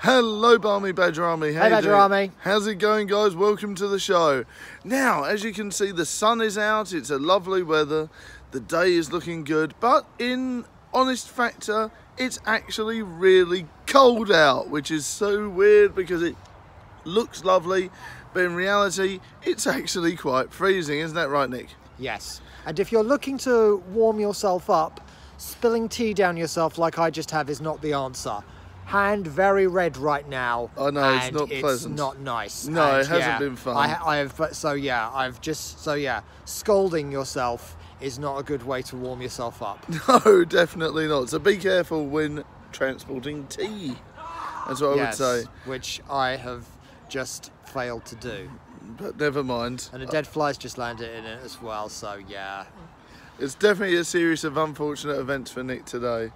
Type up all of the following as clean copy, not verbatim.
Hello, Barmy Badger Army. Hey, Badger Army. How's it going, guys? Welcome to the show. Now, as you can see, the sun is out. It's a lovely weather. The day is looking good. But in honest factor, it's actually really cold out, which is so weird because it looks lovely. But in reality, it's actually quite freezing. Isn't that right, Nick? Yes. And if you're looking to warm yourself up, spilling tea down yourself like I just have is not the answer. Hand very red right now. I know, it's not pleasant. It's not nice. No, and it hasn't been fun. Scalding yourself is not a good way to warm yourself up. No, definitely not. So be careful when transporting tea. That's what I would say. Which I have just failed to do. But never mind. And a dead fly's just landed in it as well, so yeah. It's definitely a series of unfortunate events for Nick today.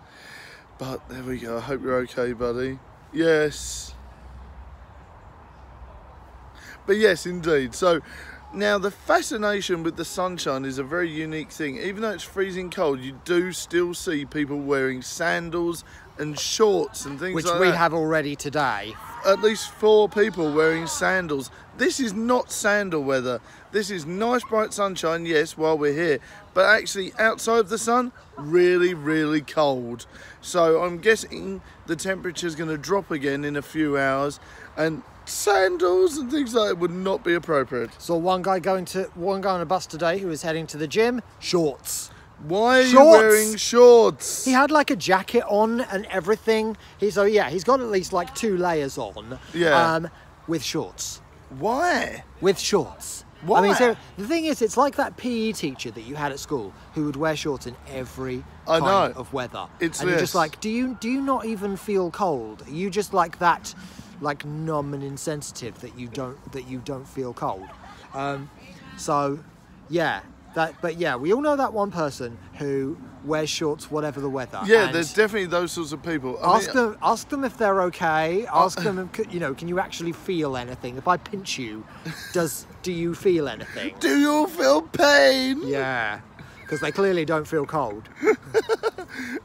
But there we go. I hope you're okay, buddy. Yes. But yes, indeed. So now the fascination with the sunshine is a very unique thing. Even though it's freezing cold, you do still see people wearing sandals and shorts and things like that. Which we have already today. At least 4 people wearing sandals. This is not sandal weather. This is nice bright sunshine, yes, while we're here. But actually outside of the sun, really, really cold. So I'm guessing the temperature's going to drop again in a few hours. And sandals and things like that would not be appropriate. Saw one guy on a bus today who was heading to the gym, shorts. Why are you wearing shorts? He had like a jacket on and everything. He's got at least like 2 layers on. Yeah. With shorts. Why? With shorts. Why? I mean, so the thing is, it's like that PE teacher that you had at school who would wear shorts in every kind of weather. It's and you're just like, do you not even feel cold? Are you just like that, like numb and insensitive that you don't feel cold? So, yeah. But yeah, we all know that one person who wears shorts whatever the weather. Yeah, and there's definitely those sorts of people. Ask them if they're okay. Ask them, can you actually feel anything? If I pinch you, do you feel anything? Do you feel pain? Yeah, because they clearly don't feel cold.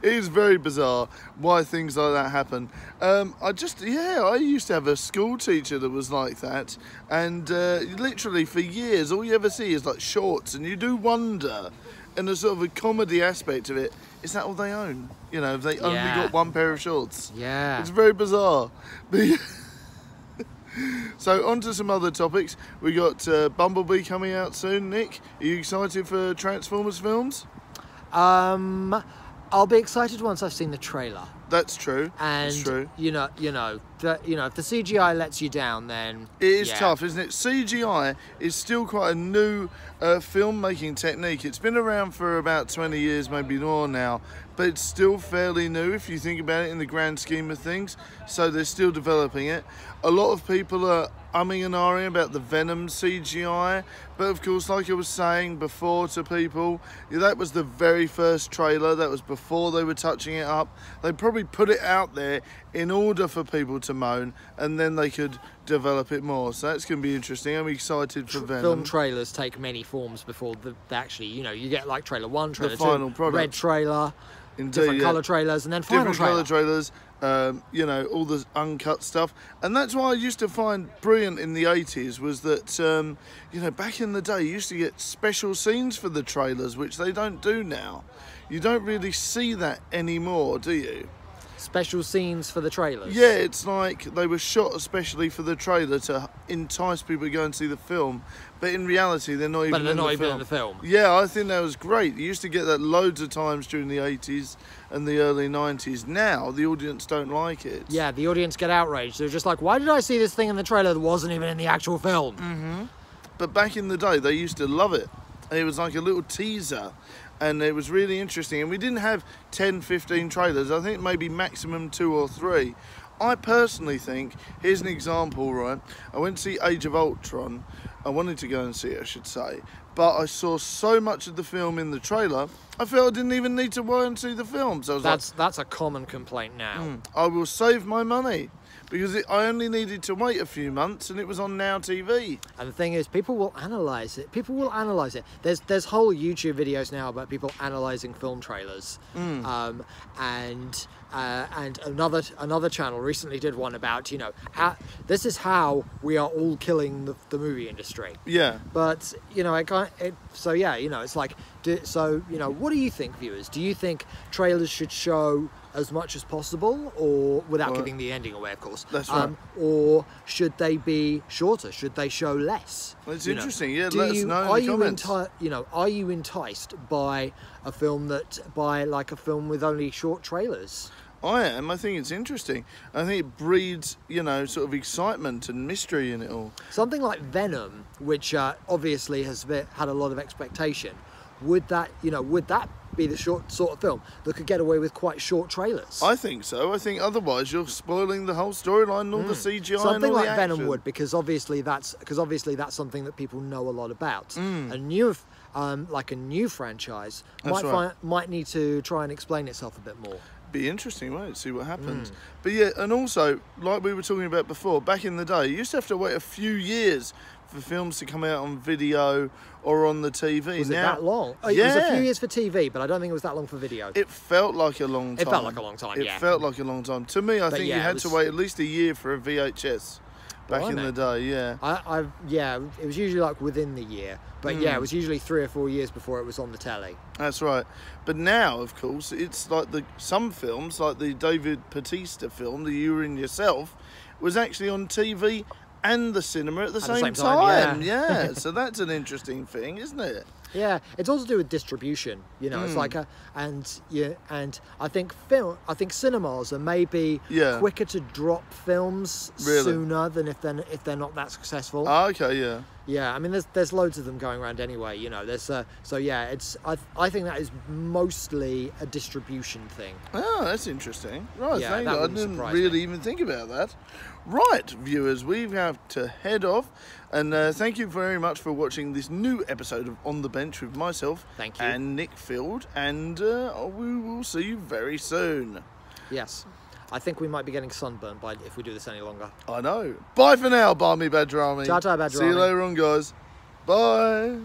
It is very bizarre why things like that happen. I used to have a school teacher that was like that, and literally for years all you ever see is like shorts, and you do wonder, and there's sort of a comedy aspect of it. Is that all they own? You know, if they only got one pair of shorts. Yeah. It's very bizarre. So on to some other topics. We got Bumblebee coming out soon. Nick, are you excited for Transformers films? I'll be excited once I've seen the trailer. That's true. And that's true. If the CGI lets you down, then it is tough, isn't it? CGI is still quite a new filmmaking technique. It's been around for about 20 years, maybe more now, but it's still fairly new if you think about it in the grand scheme of things. So they're still developing it. A lot of people are umming and ahhing about the Venom CGI, but of course, like I was saying before to people, that was the very first trailer. That was before they were touching it up. They probably put it out there in order for people to moan, and then they could develop it more. So that's going to be interesting. I'm excited for Venom. Film trailers take many forms before you get like trailer 1, trailer 2, final product. Red trailer, Indeed, different colour trailers, and then final different colour trailers. All the uncut stuff. And that's why I used to find brilliant in the 80s was that, back in the day, you used to get special scenes for the trailers, which they don't do now. You don't really see that anymore, do you? Special scenes for the trailers? Yeah, it's like they were shot especially for the trailer to entice people to go and see the film. But in reality, they're not even in the film. Yeah, I think that was great. You used to get that loads of times during the 80s and the early 90s. Now, the audience don't like it. Yeah, the audience get outraged. They're just like, why did I see this thing in the trailer that wasn't even in the actual film? Mm-hmm. But back in the day, they used to love it. It was like a little teaser. And it was really interesting. And we didn't have 10, 15 trailers. I think maybe maximum 2 or 3. I personally think, here's an example, right? I went to see Age of Ultron. I wanted to go and see it, I should say. But I saw so much of the film in the trailer, I felt I didn't even need to go and see the film. So I was that's a common complaint now. I will save my money. Because I only needed to wait a few months and it was on Now TV. And the thing is, people will analyse it. There's whole YouTube videos now about people analysing film trailers. And and another channel recently did one about, you know, this is how we are all killing the movie industry. Yeah. But you know, so yeah, you know, it's like, so you know, what do you think, viewers? Do you think trailers should show as much as possible, or without giving the ending away, of course? That's right. Or should they be shorter? Should they show less? Well, it's interesting. Yeah, let us know in the comments. Are you enticed by a film like a film with only short trailers? I am. I think it's interesting. I think it breeds, you know, sort of excitement and mystery in it all. Something like Venom, which obviously has had a lot of expectation. Would that be the sort of film that could get away with quite short trailers? I think so. I think otherwise you're spoiling the whole storyline and all the CGI. Something and all like the action. Venom would, because obviously that's something that people know a lot about. A new franchise might need to try and explain itself a bit more. Be interesting, won't it? See what happens. But yeah, and also, like we were talking about before, back in the day, you used to have to wait a few years for films to come out on video or on the TV. Was it that long? Oh, yeah. It was a few years for TV, but I don't think it was that long for video. It felt like a long time. It felt like a long time, It felt like a long time. To me, I think you had to wait at least a year for a VHS back in the day, yeah. It was usually like within the year. But yeah, it was usually 3 or 4 years before it was on the telly. That's right. But now, of course, it's like some films, like the David Bautista film, The You and Yourself, was actually on TV and the cinema at the same time. Yeah. So that's an interesting thing, isn't it? Yeah, it's all to do with distribution. You know, it's like and I think cinemas are maybe quicker to drop films sooner than if they're not that successful. Oh, okay, yeah. Yeah, I mean, there's loads of them going around anyway. You know, there's so yeah, I think that is mostly a distribution thing. Oh, that's interesting. Right, yeah, thank you. I didn't really even think about that. Right, viewers, we have to head off, and thank you very much for watching this new episode of On the Bench with myself and Nick Field, and we will see you very soon. Yes. I think we might be getting sunburned if we do this any longer. I know. Bye for now, Barmy Badger Army. Ta-ta, Badger See you Army. later on, guys. Bye.